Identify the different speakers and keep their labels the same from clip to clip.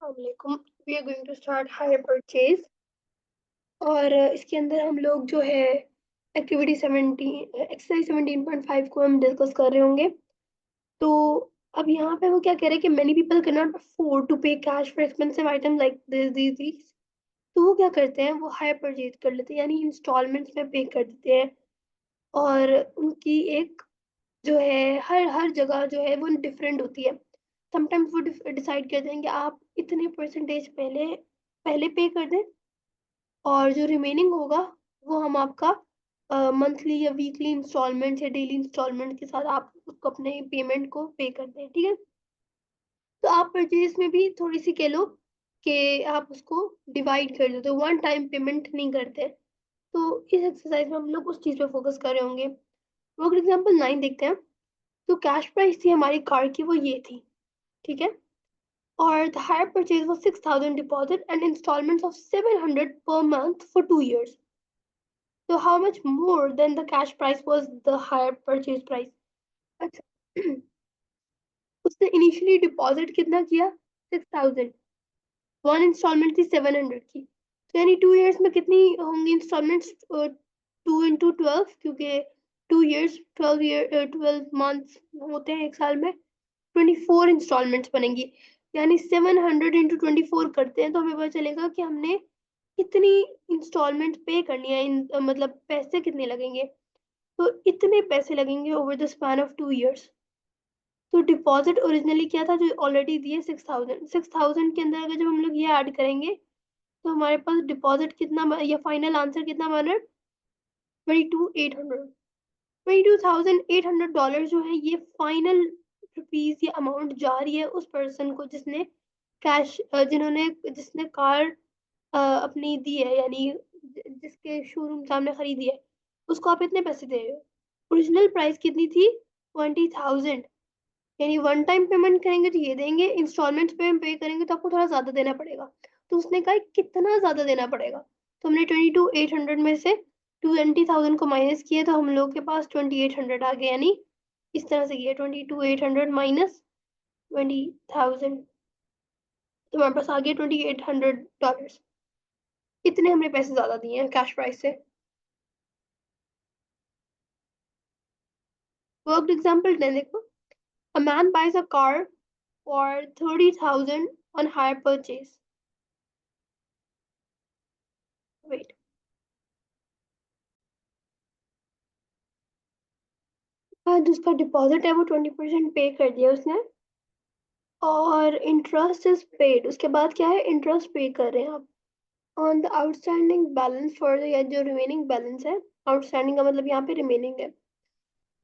Speaker 1: अस्सलामुअलैकुम। We are going to start hire purchase और इसके अंदर हम लोग जो है एक्टिविटी 17 एक्सरसाइज 17.5 को हम डिस्कस कर रहे होंगे। तो अब यहाँ पे वो क्या कह रहे हैं कि many people can not afford to pay cash for expensive item like this. तो वो क्या करते हैं, वो हायर परचेज कर लेते हैं, यानी इंस्टॉलमेंट्स में पे कर देते हैं। और उनकी एक जो है हर हर जगह जो है वो डिफरेंट होती है। समटाइम्स वो डिसाइड करते हैं कि आप इतने परसेंटेज पहले पहले पे कर दें और जो रिमेनिंग होगा वो हम आपका मंथली या वीकली इंस्टॉलमेंट या डेली इंस्टॉलमेंट के साथ आप उसको अपने पेमेंट को पे कर दें। ठीक है, तो आप परचेज में भी थोड़ी सी कह लो कि आप उसको डिवाइड कर देते हो, वन टाइम पेमेंट नहीं करते। तो इस एक्सरसाइज में हम लोग उस चीज़ पे फोकस कर रहे होंगे। फॉर एग्जाम्पल 9 देखते हैं। तो कैश प्राइस थी हमारी कार की, वो ये थी। ठीक है, or the hire purchase was 6,000 deposit and installments of 700 per month for 2 years. So how much more than the cash price was the hire purchase price? अच्छा उसने इनिशियली डिपॉजिट कितना किया? 6,000। वन इंस्टॉलमेंट थी 700 की, तो यानी 2 इयर्स में कितनी होंगी इंस्टॉलमेंट्स? 2 into 12, क्योंकि 2 इयर्स 12 मंथ्स होते हैं एक साल में। 24 इंस्टॉलमेंट्स बनेंगी, यानी 700 into 24 करते हैं तो हमें पता चलेगा कि हमने कितनी इंस्टॉलमेंट पे करनी है। मतलब पैसे कितने लगेंगे, तो इतने पैसे लगेंगे over the span of 2 years. तो डिपॉजिट ओरिजिनली क्या था जो ऑलरेडी दिए 6,000। 6,000 के अंदर अगर जब हम लोग ये ऐड करेंगे तो हमारे पास डिपॉजिट कितना या फाइनल आंसर कितना बन रहा है? 22,800। $22,800 जो है ये फाइनल रुपीज ये अमाउंट जा रही है उस पर्सन को जिसने कैश जिसने कार अपनी दी है, यानी जिसके शोरूम सामने खरीदी है, उसको आप इतने पैसे दे रहे हो। ओरिजिनल प्राइस कितनी थी? 20,000। यानी वन टाइम पेमेंट करेंगे तो ये देंगे, इंस्टॉलमेंट्स पे पे करेंगे तो आपको थोड़ा ज्यादा देना पड़ेगा। तो उसने कहा कितना ज्यादा देना पड़ेगा, तो हमने 22,800 में से 20,000 को माइनस किया तो हम लोग के पास 2,800 आ गया। यानी इस तरह से किया, 22,800 माइनस 20,000, तो हमारे पास आ गया $2,800। इतने हमने पैसे ज्यादा दिए हैं कैश प्राइस से। वर्कड एग्जाम्पल 10 देखो। A man buys a car for 30,000 on hire purchase. Wait. जिसका डिपॉजिट है वो 20% पे कर दिया उसने, और इंटरेस्ट इज पेड। उसके बाद क्या है? इंटरेस्ट पे कर रहे हैं आप on the outstanding balance for या जो रिमेनिंग बैलेंस है। आउटस्टैंडिंग का मतलब यहाँ पे रिमेनिंग है।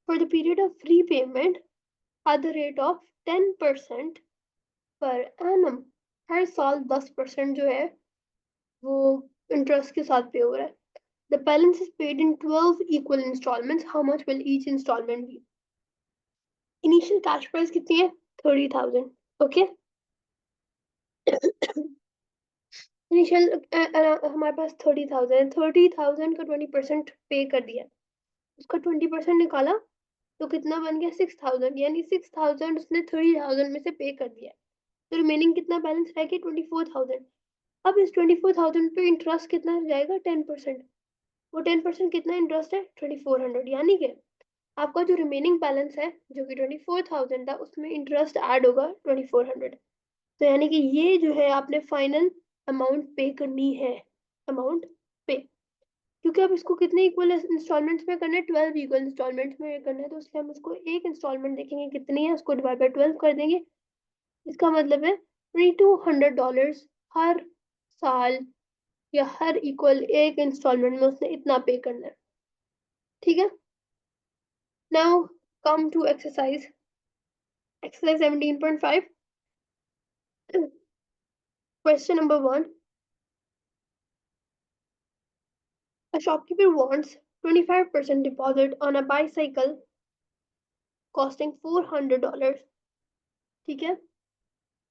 Speaker 1: For the period of free payment at the rate of 10% per annum. हर साल 10% जो है वो इंटरेस्ट के साथ पे हो रहा है। The balance is paid in 12 equal installments. How much will each installment be? Initial cash price कितनी है? 30,000. Okay. इनिशियल हमारे पास 30,000, 30,000 का 20% पे कर दिया, उसका 20% निकाला तो कितना बन गया? 6,000। यानी 6,000 उसने 30,000 में से पे कर दिया, तो रिमेनिंग कितना बैलेंस रह गया? 24,000। अब इस 24,000 पे इंटरेस्ट कितना जाएगा? 10%। वो 10% कितना इंटरेस्ट है? 2,400। यानी कि आपका जो रिमेनिंग बैलेंस है जो कि 24,000 था उसमें इंटरेस्ट ऐड होगा 2,400। तो यानी कि ये जो है आपने फाइनल अमाउंट पे करनी है, अमाउंट पे। क्योंकि अब इसको कितने इक्वल इंस्टॉलमेंट्स में करना है? 12 इक्वल इंस्टॉलमेंट्स में करना है, तो इसलिए हम इसको एक इंस्टॉलमेंट देखेंगे कितनी है, उसको डिवाइड बाई 12 कर देंगे। इसका मतलब है $2,200 हर साल या हर इक्वल एक इंस्टॉलमेंट में उसने इतना पे करना है। ठीक है, now come to exercise 17.5. Question number 1. A shopkeeper wants 25% deposit on a bicycle costing $400. ठीक है,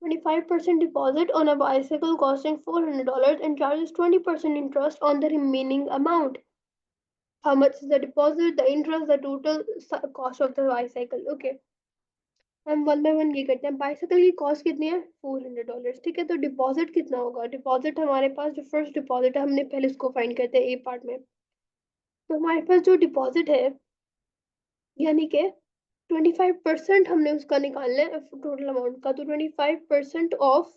Speaker 1: 25% deposit on a bicycle costing $400 and charges 20% interest on the remaining amount. How much is the deposit, the interest, the total cost of the bicycle? Okay. हम one by one ये करते हैं। Bicycle की cost कितनी है? $400। ठीक है, तो डिपॉजिट कितना होगा? डिपॉजिट हमारे पास जो फर्स्ट डिपॉजिट है, हमने पहले उसको फाइंड करते हैं ए पार्ट में। तो हमारे पास जो डिपॉजिट है, यानी कि 25% हमने उसका निकालना है टोटल अमाउंट का। तो 25% ऑफ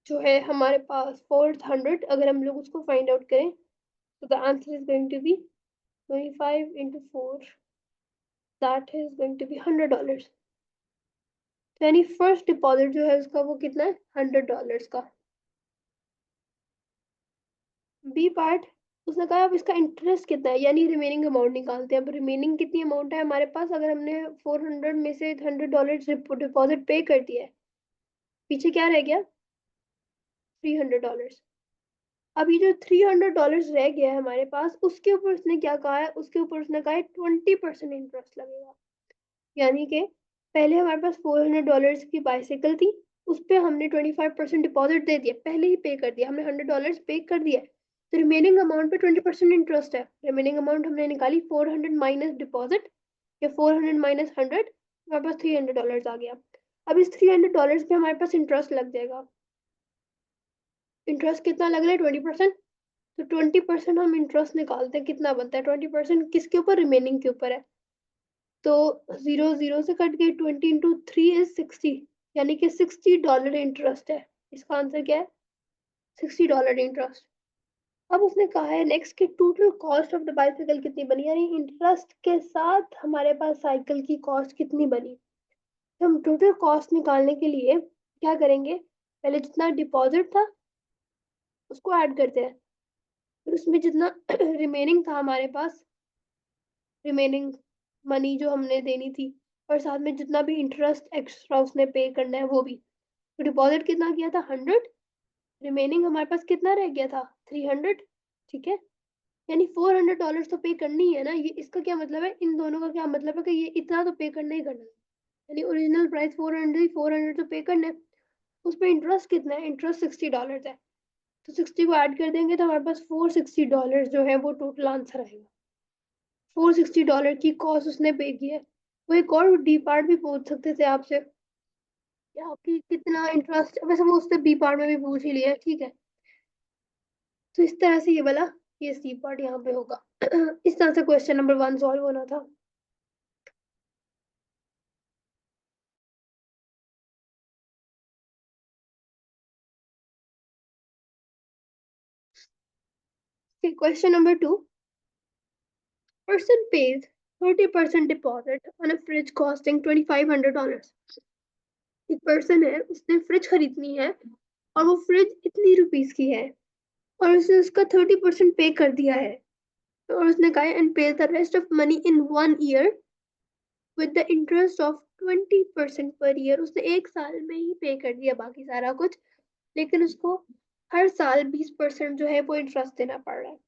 Speaker 1: जो है हमारे पास 400, अगर हम लोग उसको फाइंड आउट करें, तो the answer is going to be 25 into 4, that is going to be $100। यानी फर्स्ट डिपॉजिट जो है उसका वो कितना है? $100 का। बी पार्ट, उसने कहा अब इसका इंटरेस्ट कितना है, यानी रिमेनिंग अमाउंट निकालते हैं। अब रिमेनिंग कितनी अमाउंट है हमारे पास? अगर हमने 400 में से $100 डिपॉजिट पे कर दिया है, पीछे क्या रह गया? $300। अब ये जो $300 रह गया है हमारे पास, उसके ऊपर उसने क्या कहा है? उसके ऊपर उसने कहा है 20% इंटरेस्ट लगेगा। यानी कि पहले हमारे पास $400 की बाइसाइकिल थी, उस पर हमने 25% डिपॉजिट दे दिया, पहले ही पे कर दिया हमने, $100 पे कर दिया। तो रिमेनिंग अमाउंट पे 20% इंटरेस्ट है। रिमेनिंग अमाउंट हमने निकाली 400 माइनस डिपॉजिट, या 400 माइनस 100, हमारे पास $300 आ गया। अब इस $300 पे हमारे पास इंटरेस्ट लग जाएगा। इंटरेस्ट कितना लग रहा है? 20%। तो 20% हम इंटरेस्ट निकालते हैं, कितना बनता है? 20% किसके ऊपर? रिमेनिंग के ऊपर है। तो 0 0 से कट गई, 20 इंटू 3 इज 60, यानी कि $60 इंटरेस्ट है। इसका आंसर क्या है? $60 इंटरेस्ट। अब उसने कहा है नेक्स्ट कि total cost of the bicycle कितनी बनी, यानी इंटरेस्ट के साथ हमारे पास साइकिल की कॉस्ट कितनी बनी। तो हम टोटल कॉस्ट निकालने के लिए क्या करेंगे? पहले जितना डिपॉजिट था उसको ऐड करते हैं, फिर उसमें जितना रिमेनिंग था हमारे पास, रिमेनिंग मनी जो हमने देनी थी, और साथ में जितना भी इंटरेस्ट एक्स्ट्रा उसने पे करना है वो भी। तो डिपॉजिट कितना किया था? 100। रिमेनिंग हमारे पास कितना रह गया था? 300। ठीक है, यानी $400 तो पे करनी है ना। ये इसका क्या मतलब है? इन दोनों का क्या मतलब है कि ये इतना तो पे करना ही करना है। यानी ओरिजिनल प्राइस 400, 400 तो पे करना है। उस पर इंटरेस्ट कितना है? इंटरेस्ट $60 है। तो 60 को ऐड कर देंगे तो हमारे पास $460 जो है वो टोटल आंसर आएगा। $460 की कॉस्ट उसने पे की है। वो एक और डी पार्ट भी पूछ सकते थे आपसे कि आपकी कितना इंटरेस्ट, वैसे वो उसने बी पार्ट में भी पूछ ही लिया है, ठीक है। तो इस तरह से ये वाला, ये सी पार्ट यहाँ पे होगा। इस तरह से क्वेश्चन नंबर 1 सॉल्व होना था। Question number 2, person pays 30% deposit on a fridge costing $2500। एक पर्सन है, उसने फ्रिज खरीदनी है और वो फ्रिज इतनी रुपीस की है, और उसने उसका 30% पे कर दिया है, और उसने कहा एंड पे the rest of money in 1 year with the interest of 20% per year. उसने एक साल में ही पे कर दिया बाकी सारा कुछ, लेकिन उसको हर साल 20% जो है वो इंटरेस्ट देना पड़ रहा है।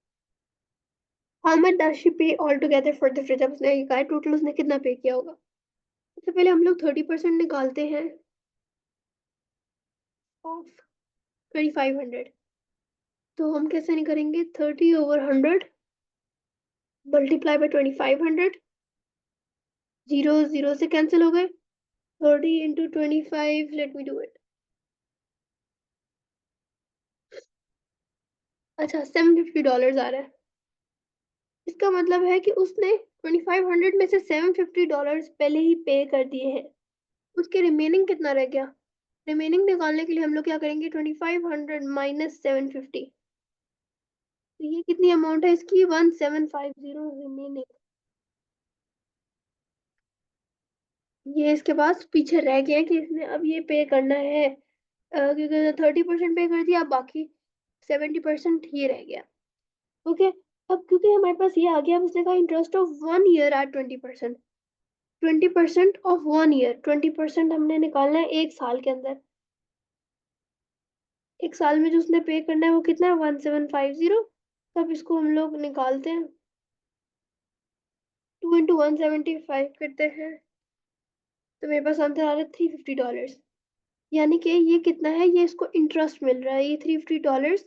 Speaker 1: हाउ मच डज शी पे all together for the fridge. अब उसने कहा है टोटल उसने कितना पे किया होगा। सबसे पहले हम लोग 30% निकालते हैं ऑफ 2500। तो हम कैसे निकलेंगे? 30/100 मल्टीप्लाई बाई 2500। जीरो जीरो से कैंसिल हो गए। 30 into 25, let me do it. अच्छा, $750 आ रहा है। इसका मतलब है कि उसने 2500 में से $750 पहले ही पे कर दिए हैं। उसके रिमेनिंग कितना रह गया? रिमेनिंग निकालने के लिए हम लोग क्या करेंगे? 2500 माइनस 750। तो ये कितनी अमाउंट है इसकी? 1750 रिमेनिंग। ये इसके पास पीछे रह गया कि इसने अब ये पे करना है, क्योंकि 30% पे कर दिया, बाकी 70% ये रह गया। ओके, अब क्योंकि हमारे पास ये आ गया, अब उसने कहा interest of 1 year at 20%। 20% of 1 year, 20% हमने निकालना है एक साल के अंदर। एक साल में जो उसने पे करना है वो कितना है? 1750। तब इसको हम लोग निकालते हैं, 2 इंटू 175 करते हैं, तो मेरे पास आंसर आ रहा है $350। यानी कि ये कितना है? ये इसको इंटरेस्ट मिल रहा है, ये $350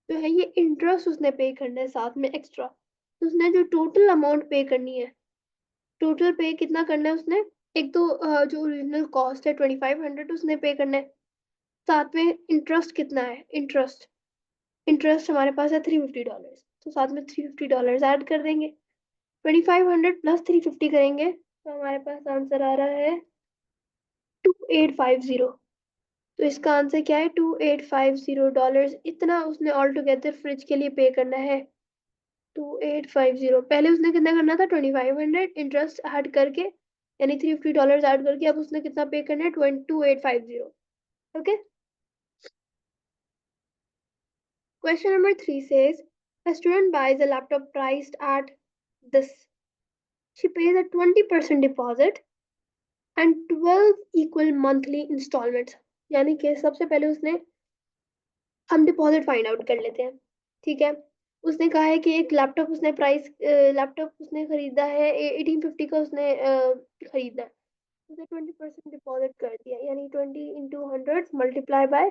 Speaker 1: जो है ये इंटरेस्ट उसने पे करना है साथ में एक्स्ट्रा। तो उसने जो टोटल अमाउंट पे करनी है, टोटल पे कितना करना है उसने? एक तो जो ओरिजिनल कॉस्ट है 2500 उसने पे करना है, साथ में इंटरेस्ट कितना है, इंटरेस्ट इंटरेस्ट हमारे पास है $350, तो साथ में $350 ऐड कर देंगे। 2500 प्लस 350 करेंगे तो हमारे पास आंसर आ रहा है 2850। तो इसका आंसर क्या है, $2850। इतना उसने ऑल टुगेदर फ्रिज के लिए पे करना है। 2850, पहले उसने कितना करना था, 2500 इंटरेस्ट ऐड करके, यानी $350 ऐड करके, अब उसने कितना पे करना है, 2850। Okay. Question number 3 says, a student buys a laptop priced at this. She pays a 20% deposit and 12 equal monthly installments. यानी कि सबसे पहले उसने, हम डिपॉजिट फाइंड आउट कर लेते हैं, ठीक है। उसने कहा है कि एक लैपटॉप उसने लैपटॉप उसने खरीदा है 1850 का, उसने खरीदा है। उसने 20% डिपॉजिट कर दिया, यानी 20 × 100 मल्टीप्लाई बाय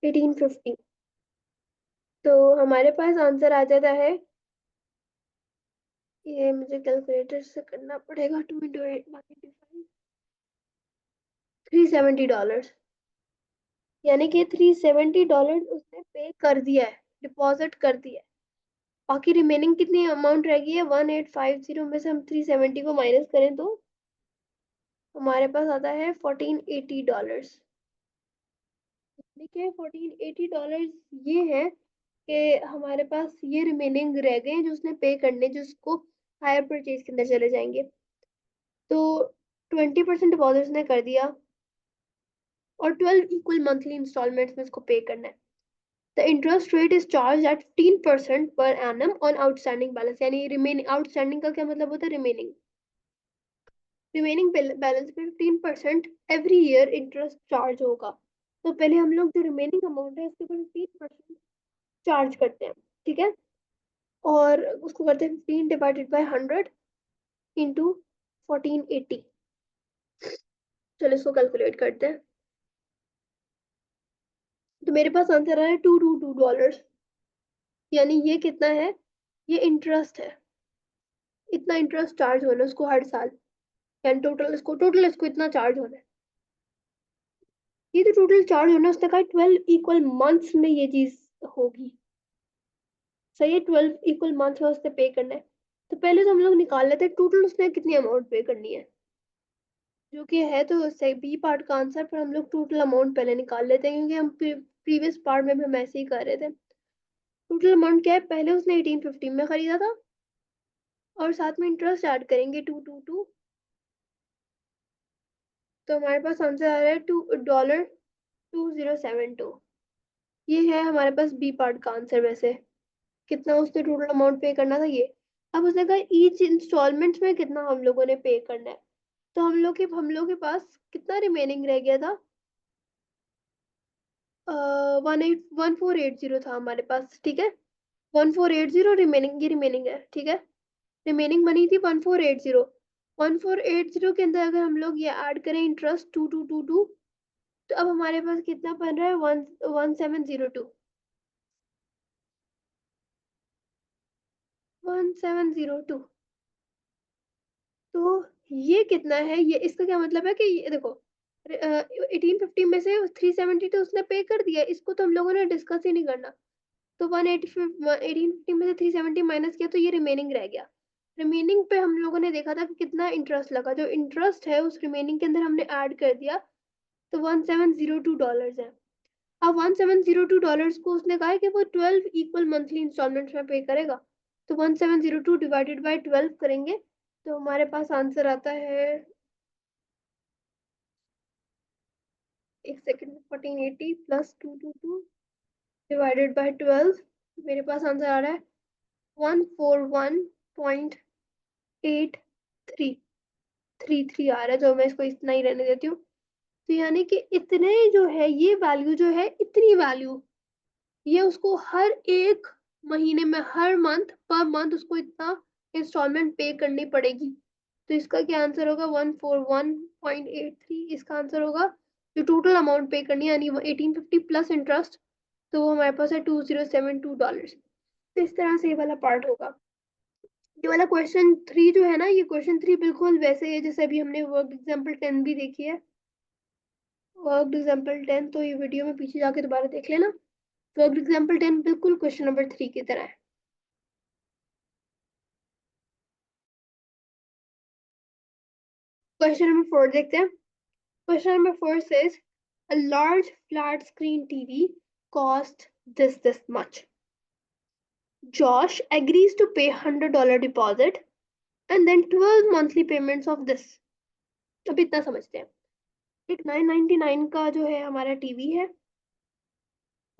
Speaker 1: 1850। तो हमारे पास आंसर आ जाता है, ये मुझे कैलकुलेटर से करना पड़ेगा, 2 × 8 $370। यानी कि $370 उसने पे कर दिया है, डिपॉजिट कर दिया है। बाकी रिमेनिंग कितनी अमाउंट रह गई है, 1850 में से हम 370 को माइनस करें तो हमारे पास आता है $1480। ठीक है, $1480 ये है कि हमारे पास ये रिमेनिंग रह गए जो उसने पे करने, जिसको हायर परचेज के अंदर चले जाएंगे। तो 20% डिपॉजिट उसने कर दिया और 12 इक्वल मंथली इंस्टॉलमेंट्स में इसको पे करना है। The interest rate is charge at 15% per annum on outstanding balance. यानी रिमेनिंग, आउटस्टैंडिंग का क्या मतलब होता है, रिमेनिंग, रिमेनिंग बैलेंस पे 15% एवरी ईयर इंटरेस्ट चार्ज होगा। तो पहले हम लोग जो रिमेनिंग अमाउंट है उसके ऊपर 15% चार्ज करते हैं, ठीक है। और उसको करते हैं 15 डिवाइडेड बाय 100 इंटू 1480। चलो इसको कैलकुलेट करते हैं। तो मेरे पास आंसर आया $222। यानी ये कितना है, ये इंटरेस्ट है, इतना इंटरेस्ट चार्ज होना है उसको हर साल, यानी टोटल इसको इतना चार्ज होना है। ये तो टोटल चार्ज होना है, उसने कहा 12 इक्वल मंथ्स में ये चीज होगी। सही है, 12 इक्वल मंथ में उसने पे करना है। तो पहले तो हम लोग निकाल लेते हैं टोटल उसने कितनी अमाउंट पे करनी है, जो कि है तो सही बी पार्ट का आंसर, पर हम लोग टोटल अमाउंट पहले निकाल लेते हैं क्योंकि हम प्रीवियस पार्ट में भी हम ऐसे ही कर रहे थे। टोटल अमाउंट क्या है, पहले उसने 1850 में खरीदा था और साथ में इंटरेस्ट ऐड करेंगे 222। तो हमारे पास आंसर आ रहा है $2.2072। ये है हमारे पास बी पार्ट का आंसर। वैसे कितना उसने टोटल अमाउंट पे करना था ये। अब उसने कहा ईच इंस्टॉलमेंट में कितना हम लोगों ने पे करना है। तो हम लोग के पास कितना रिमेनिंग रह गया था, 1480 था हमारे पास, ठीक है। 1480 रिमेनिंग, ये रिमेनिंग है, ठीक है। रिमेनिंग बनी थी 1480। 1480 के अंदर अगर हम लोग ये ऐड करें इंटरेस्ट 2222, तो अब हमारे पास कितना बन रहा है, 1702। 1702। तो ये कितना है, ये इसका क्या मतलब है कि ये देखो, 1850 में से 370 तो उसने पे कर दिया, इसको तो हम लोगों ने डिस्कस ही नहीं करना। तो 1850 में से 370 माइनस किया तो ये रिमेनिंग रह गया। रिमेनिंग पे हम लोगों ने देखा था कि कितना इंटरेस्ट लगा, जो इंटरेस्ट है उस रिमेनिंग के अंदर हमने ऐड कर दिया। तो $1702 है। अब $1702 को उसने कहा है कि वो 12 इक्वल मंथली इंस्टॉलमेंट्स में पे करेगा। तो 1702 डिवाइडेड बाय 12 करेंगे तो हमारे पास आंसर आता है, एक सेकेंड, 1480 प्लस 222 डिवाइडेड बाय 12। मेरे पास आंसर आ रहा है 141.8333 आ रहा है, जो मैं इसको इतना ही रहने देती हूँ। तो यानी कि इतने जो है, ये वैल्यू जो है, इतनी वैल्यू ये उसको हर एक महीने में, हर मंथ पर मंथ उसको इतना इंस्टॉलमेंट पे करनी पड़ेगी। तो इसका क्या आंसर होगा, 141.83 इसका आंसर होगा, जो टोटल अमाउंट पे करनी है, यानी 1850 प्लस इंटरेस्ट। तो वो हमारे पास है $2072। तो इस तरह से ये वाला पार्ट होगा। ये वाला क्वेश्चन 3 जो है ना, ये क्वेश्चन 3 बिल्कुल वैसे ही है जैसे अभी हमने वर्क एग्जाम्पल 10 भी देखी है। वर्क एग्जाम्पल 10 तो ये वीडियो में पीछे जाके दोबारा देख लेना। वर्क एग्जाम्पल 10 बिल्कुल क्वेश्चन नंबर 3 की तरह है। क्वेश्चन नंबर 4 देखते हैं। Question number 4 says a large flat screen TV cost this much. Josh agrees to pay $100 deposit and then 12 monthly payments of this. अब इतना समझते हैं। एक 999 का जो है हमारा टीवी है,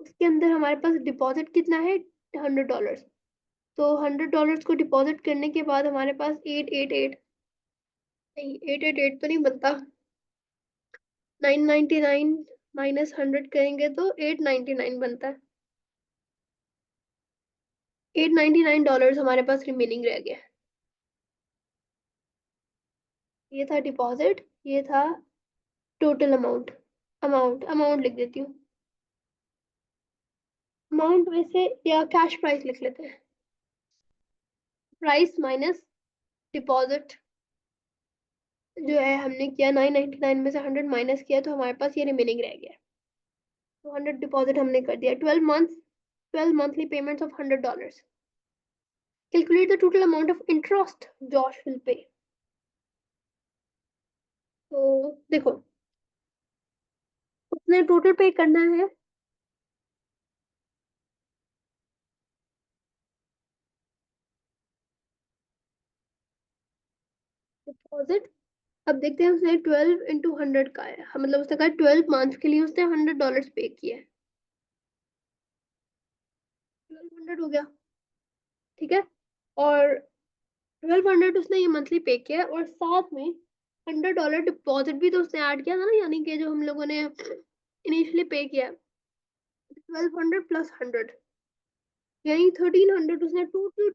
Speaker 1: उसके अंदर हमारे पास डिपॉजिट कितना है, $100। तो $100 को डिपॉजिट करने के बाद हमारे पास 888, नहीं 888 तो नहीं बनता, 999 माइनस 100 करेंगे तो 899 बनता है। $899 हमारे पास रिमेनिंग रह गया। ये था डिपॉजिट, ये था टोटल अमाउंट। अमाउंट लिख देती हूँ। अमाउंट में से या कैश प्राइस लिख लेते हैं। प्राइस माइनस डिपॉजिट जो है हमने किया 999 में से 100 माइनस किया तो हमारे पास ये रिमेनिंग रह गया। तो 100 डिपॉजिट हमने कर दिया। 12 monthly payments of $100। Calculate the total amount of interest Josh will पे। तो देखो, उसने टोटल पे करना है डिपॉजिट। अब देखते हैं उसने 12 इंटू 100 का है, मतलब उसने कहा 12 मंथ के लिए उसने $100 पे किया है। 1200 हो गया, ठीक है। और 1200 उसने ये मंथली पे किया है और साथ में $100 डिपॉजिट भी तो उसने ऐड किया था ना, यानी कि जो हम लोगों ने इनिशियली पे किया 1200 प्लस 100 यानी 1300 उसने टोटल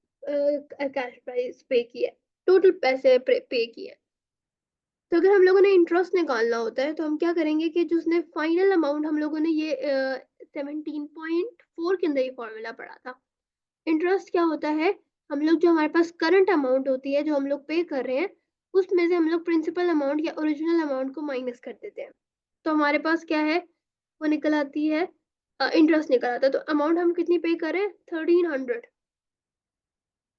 Speaker 1: कैश प्राइस पे किया, टोटल पैसे पे किए। तो अगर हम लोगों ने इंटरेस्ट निकालना होता है तो हम क्या करेंगे कि जो उसने फाइनल अमाउंट हम लोगों ने ये 17.4 के अंदर ये फॉर्मूला पढ़ा था। इंटरेस्ट क्या होता है, हम लोग जो हमारे पास करंट अमाउंट होती है जो हम लोग पे कर रहे हैं उसमें से हम लोग प्रिंसिपल अमाउंट या ओरिजिनल अमाउंट को माइनस कर देते हैं। तो हमारे पास क्या है, वो निकल आती है इंटरेस्ट निकल आता है। तो अमाउंट हम कितनी पे करें, 1300।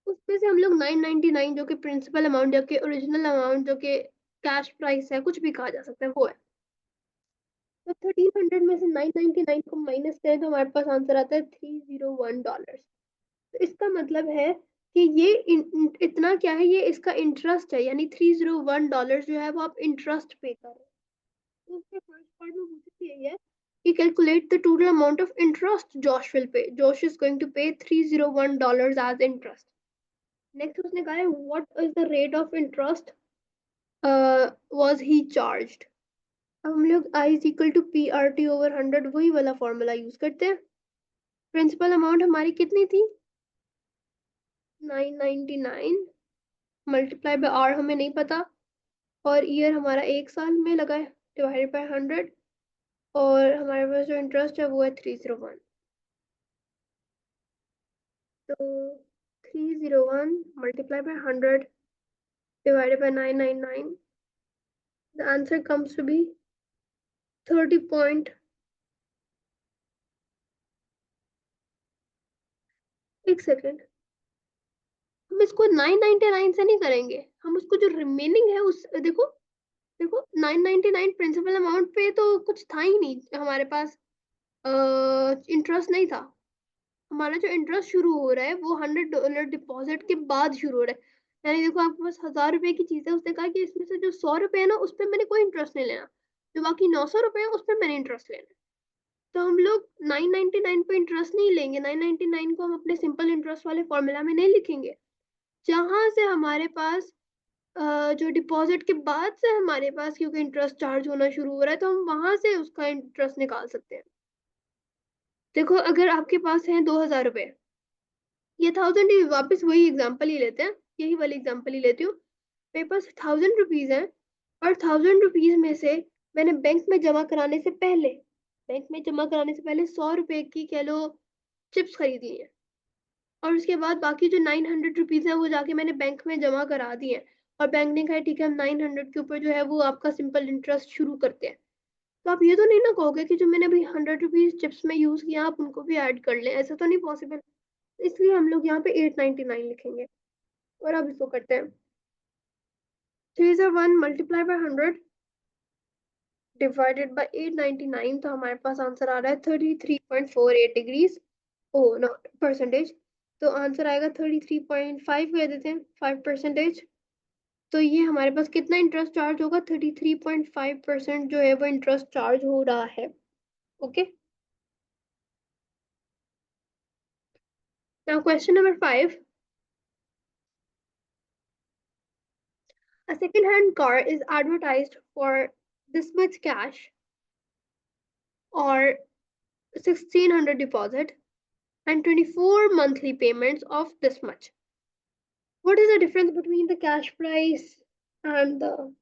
Speaker 1: उसमें से हम लोग 999 जो कि प्रिंसिपल अमाउंट जो कि ओरिजिनल अमाउंट जो कि कैश प्राइस है, कुछ भी कहा जा सकता है, वो है। तो 1300 में से 999 को माइनस करें तो हमारे पास आंसर आता है $301। तो इसका मतलब है कि ये इतना क्या है, ये इसका इंटरेस्ट है, यानी $301 जो है वो आप इंटरेस्ट पे कर रहे हैं। तो उसके फर्स्ट पार्ट में पूछा यही है कि calculate the total amount of interest Josh will pay. Josh is going to pay $301 as interest. Next उसने कहा है what is the rate of interest was he charged. अब हम लोग I is equal to PRT/100 वही वाला formula use करते हैं। प्रिंसिपल अमाउंट हमारी कितनी थी, 999 मल्टीप्लाई बाय R हमें नहीं पता, और ईयर हमारा 1 साल में लगा है, डिवाइडेड बाय 100, और हमारे पास जो इंटरेस्ट है वो है 301। तो 301 multiply by 100 divided by 999, the answer comes to be 30 point, एक सेकेंड, हम इसको 999 से नहीं करेंगे, हम उसको जो रिमेनिंग है उस देखो, देखो 999 प्रिंसिपल अमाउंट पे तो कुछ था ही नहीं हमारे पास, इंटरेस्ट नहीं था। हमारा जो इंटरेस्ट शुरू हो रहा है वो $100 डिपॉजिट के बाद शुरू हो रहा है। यानी देखो आपके पास 1000 रुपए की चीज है, उसने कहा कि इसमें से जो 100 रुपए है ना उस पर मैंने कोई इंटरेस्ट नहीं लेना, जो बाकी 900 रुपए है उस पर मैंने इंटरेस्ट लेना है। तो हम लोग 999 पे इंटरेस्ट नहीं लेंगे, 999 को हम अपने सिंपल इंटरेस्ट वाले फॉर्मूला में नहीं लिखेंगे। जहां से हमारे पास जो डिपॉजिट के बाद से हमारे पास क्योंकि इंटरेस्ट चार्ज होना शुरू हो रहा है तो हम वहां से उसका इंटरेस्ट निकाल सकते हैं। देखो अगर आपके पास है 2000 रुपए, ये 1000 ही, वापस वही एग्जांपल ही लेते हैं, यही वाली एग्जांपल ही लेती हूँ। मेरे पास 1000 रुपीज है और 1000 रुपीज में से मैंने बैंक में जमा कराने से पहले, 100 रुपए की कह लो चिप्स खरीद ली है। और उसके बाद बाकी जो 900 रुपीज है वो जाके मैंने बैंक में जमा करा दिए हैं। और बैंक ने कहा ठीक है, हम 900 के ऊपर जो है वो आपका सिंपल इंटरेस्ट शुरू करते हैं। तो आप ये तो नहीं ना कहोगे कि जो मैंने अभी 100 रुपीज चिप्स में यूज किया आप उनको भी ऐड कर लें, ऐसा तो नहीं पॉसिबल। इसलिए हम लोग यहाँ पे 899 लिखेंगे। और अब इसको करते हैं। 301 मल्टीप्लाई बाय 100 डिवाइडेड बाय 899, तो हमारे पास आंसर आ रहा है 33.48 डिग्रीज। Oh not percentage. तो आंसर आएगा 33.5 कह देते हैं, 5%। तो ये हमारे पास कितना इंटरेस्ट चार्ज होगा, 33.5% जो है वो इंटरेस्ट चार्ज हो रहा है। Okay, now question number 5। A second-hand car is advertised for this much cash or 1600 deposit and 24 monthly payments of this much. What is the difference between the cash price and the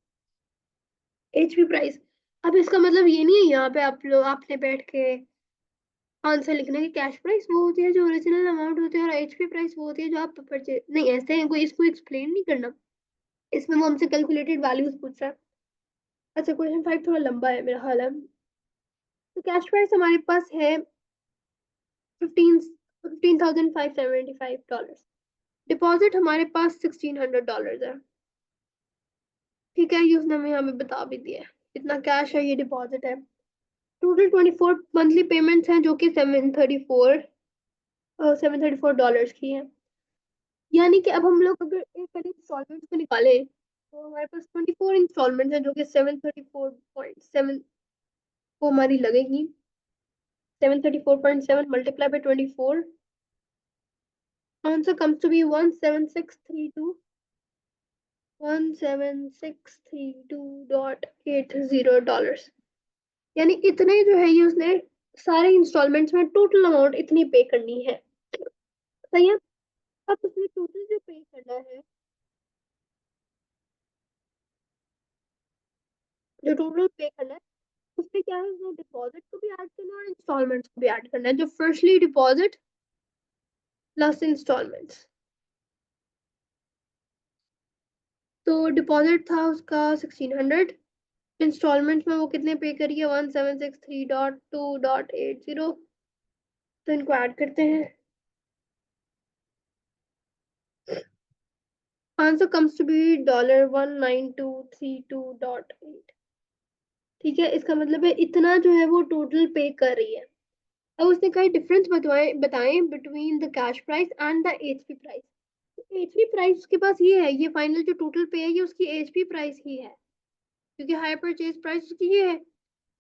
Speaker 1: HP price? अब इसका मतलब ये नहीं है यहाँ पे आप लोग आपने बैठ के आंसर लिखना कि कैश प्राइस वो होती है जो ओरिजिनल अमाउंट होती है और एचपी प्राइस वो होती है जो आप परचेज, नहीं ऐसे है, कोई इसको एक्सप्लेन नहीं करना। इसमें वो हमसे कैलकुलेटेड वैल्यूज पूछ रहा है। अच्छा, क्वेश्चन 5 थोड़ा लंबा है मेरा ख्याल है। तो कैश प्राइस हमारे पास है 15,575 डॉलर। डिपॉजिट हमारे पास $1,600 है। ठीक है, ये उसने हमें हमें बता भी दिया है। इतना कैश है, ये डिपॉजिट है। टोटल 24 मंथली पेमेंट्स हैं जो कि 734 डॉलर्स की है। यानी कि अब हम लोग अगर एक पहले इंस्टॉलमेंट को निकालें तो हमारे पास 24 इंस्टॉलमेंट है जो कि 734.7 वो हमारी लगेगी। 734.7 multiply by 24, answer comes to be 17632.80 dollars. यानी इतने जो है ये उसने सारे इंस्टॉलमेंट्स में टोटल अमाउंट इतनी पे करनी है। सही है। अब उसने टोटल जो पे करना है, जो टोटल पे करना है उसमें क्या है, उसने डिपॉजिट को भी ऐड करना है और इंस्टॉलमेंट्स को भी ऐड करना है। जो फर्स्टली डिपॉजिट प्लस इंस्टॉलमेंट्स। तो डिपॉजिट था उसका 1600, इंस्टॉलमेंट्स में वो कितने पे करिए 1763.2.80। तो इनको ऐड करते हैं, आंसर कम्स टू बी $19232.8। ठीक है, इसका मतलब है इतना जो है वो टोटल पे कर रही है। अब उसने कहा डिफरेंस बताएं बताएं between the cash price and the HP price. HP price उसके पास ये है, ये फाइनल जो टोटल पे है ये उसकी एचपी प्राइस ही है, क्योंकि हायर परचेज प्राइस उसकी ये है।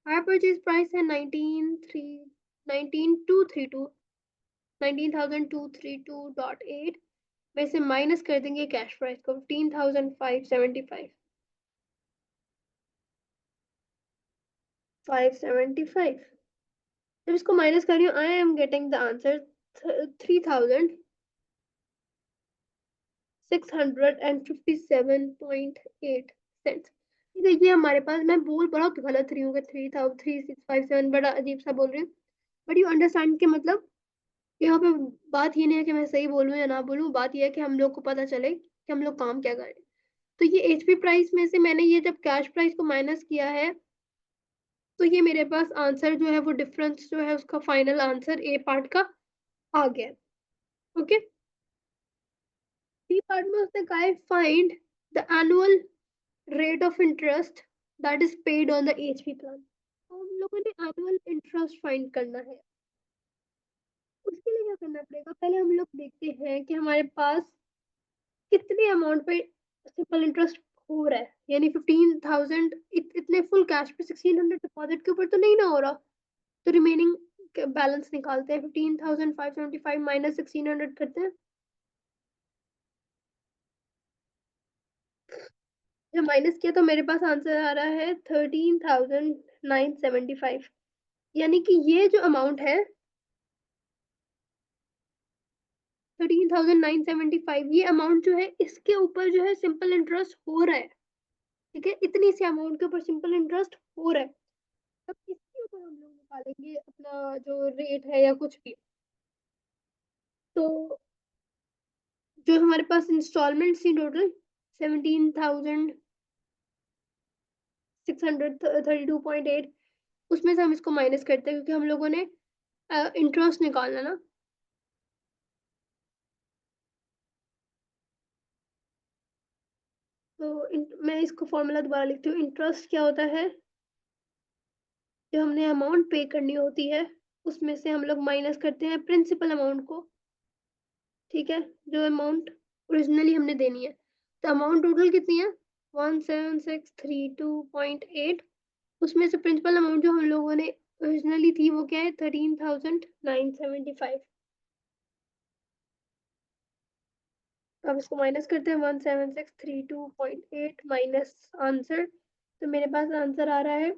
Speaker 1: हायर परचेज प्राइस है 19232 19,232.8 में से माइनस कर देंगे कैश प्राइस को 15,575। जब इसको माइनस कर रही हूँ I am getting the answer 3,657.8 ठीक है। ये हमारे पास, मैं बोल बड़ा गलत रही हूँ कि 3,3657 बड़ा अजीब सा बोल रही हूँ। बट यू अंडरस्टैंड के मतलब यहाँ पे बात ये नहीं है कि मैं सही बोलूँ या ना बोलूँ, बात ये है कि हम लोग को पता चले कि हम लोग काम क्या कर रहे हैं। तो ये एचपी प्राइस में से मैंने ये जब कैश प्राइस को माइनस किया है तो ये मेरे पास आंसर जो है वो डिफरेंस जो है उसका फाइनल आंसर ए पार्ट का आ गया। ओके, बी पार्ट में उसने कहा है find the annual rate of interest that is paid on the HP plan. तो हम लोगों ने एनुअल इंटरेस्ट फाइंड करना है। उसके लिए क्या करना पड़ेगा, पहले हम लोग देखते हैं कि हमारे पास कितने अमाउंट पे सिंपल इंटरेस्ट हो रहा है। यानी 15,000 इतने फुल कैश पे 1600 डिपॉजिट के ऊपर तो नहीं ना हो रहा। तो रिमेनिंग बैलेंस निकालते हैं, 15,575 माइनस 1600 करते हैं। जब माइनस किया तो मेरे पास आंसर आ रहा है 13,975। यानी कि ये जो अमाउंट है 13,975, ये अमाउंट जो है इसके ऊपर जो है सिंपल इंटरेस्ट हो रहा है। ठीक है, इतनी सी अमाउंट के ऊपर सिंपल इंटरेस्ट हो रहा है। तब इसके ऊपर हम लोग निकालेंगे अपना जो रेट है या कुछ भी। तो जो हमारे पास इंस्टॉलमेंट थी टोटल 17,632.8, उसमें से हम इसको माइनस करते हैं क्योंकि हम लोगों ने इंटरेस्ट निकालना ना। तो मैं इसको फॉर्मूला दोबारा लिखती हूँ। इंटरेस्ट क्या होता है, जो हमने अमाउंट पे करनी होती है उसमें से हम लोग माइनस करते हैं प्रिंसिपल अमाउंट को, ठीक है, जो अमाउंट ओरिजिनली हमने देनी है। तो अमाउंट टोटल कितनी है 17632.8, उसमें से प्रिंसिपल अमाउंट जो हम लोगों ने ओरिजिनली थी वो क्या है 13,975। तो अब इसको माइनस करते हैं 17632.8 माइनस आंसर, तो मेरे पास आंसर आ रहा है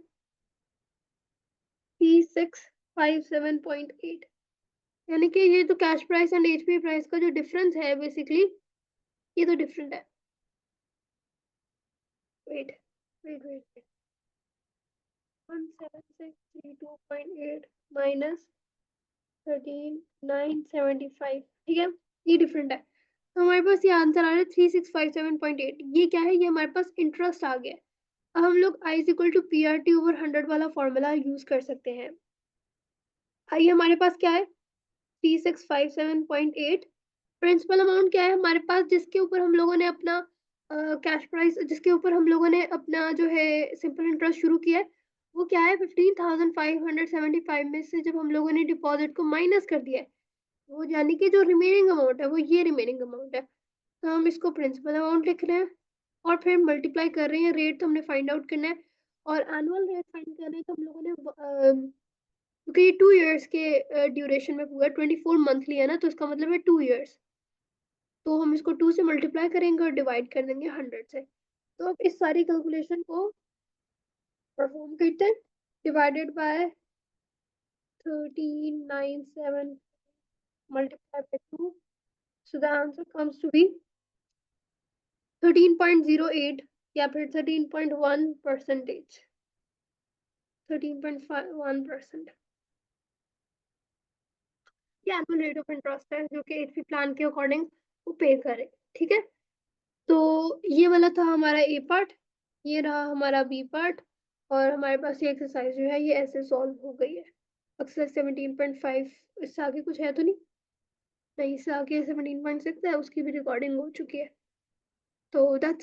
Speaker 1: 3657.8। यानी कि ये तो cash price and HP price का जो डिफरेंस है बेसिकली, ये तो डिफरेंट है। वेट वेट वेट, 17632.8 माइनस 13,975, ठीक है, ये डिफरेंट है। तो हमारे पास ये आंसर आ रहा है 3657.8। ये क्या है, ये हमारे पास इंटरेस्ट आ गया। अब हम लोग I is equal to P R T over 100 वाला फॉर्मूला यूज कर सकते हैं। आइए, हमारे पास क्या है 3657.8, प्रिंसिपल अमाउंट क्या है हमारे पास, जिसके ऊपर हम लोगों ने अपना कैश प्राइस, जिसके ऊपर हम लोगों ने अपना जो है सिंपल इंटरेस्ट शुरू किया है, वो क्या है 15,575 में से जब हम लोगों ने डिपॉजिट को माइनस कर दिया है, वो यानी कि जो रिमेनिंग अमाउंट है वो ये रिमेनिंग अमाउंट है। तो हम इसको प्रिंसिपल अमाउंट लिख रहे हैं और फिर मल्टीप्लाई कर रहे हैं, रेट तो हमने फाइंड आउट करना है और एनुअल रेट फाइंड करना है। तो हम लोगों ने क्योंकि ये 2 इयर्स के ड्यूरेशन में पूरा 24 मंथली है ना, तो इसका मतलब है 2 इयर्स। तो हम इसको 2 से मल्टीप्लाई करेंगे और डिवाइड कर देंगे 100 से। तो अब इस सारी कैलकुलेशन को परफॉर्म करते हैं। Divided by 1397 multiplied by 2, so the answer comes to be 13.08 या फिर 13.1%, 13.1%। ये एनुअल रेट ऑफ इंटरेस्ट है जो कि एचपी प्लान के अकॉर्डिंग वो पे करे, ठीक है। तो ये वाला था हमारा ए पार्ट, ये रहा हमारा बी पार्ट, और हमारे पास ये एक्सरसाइज जो है ये ऐसे सॉल्व हो गई है। एक्सरसाइज 17.5, इससे आगे कुछ है तो नहीं, नहीं इससे आगे 17.6 है, उसकी भी रिकॉर्डिंग हो चुकी है। तो दैट्स इट।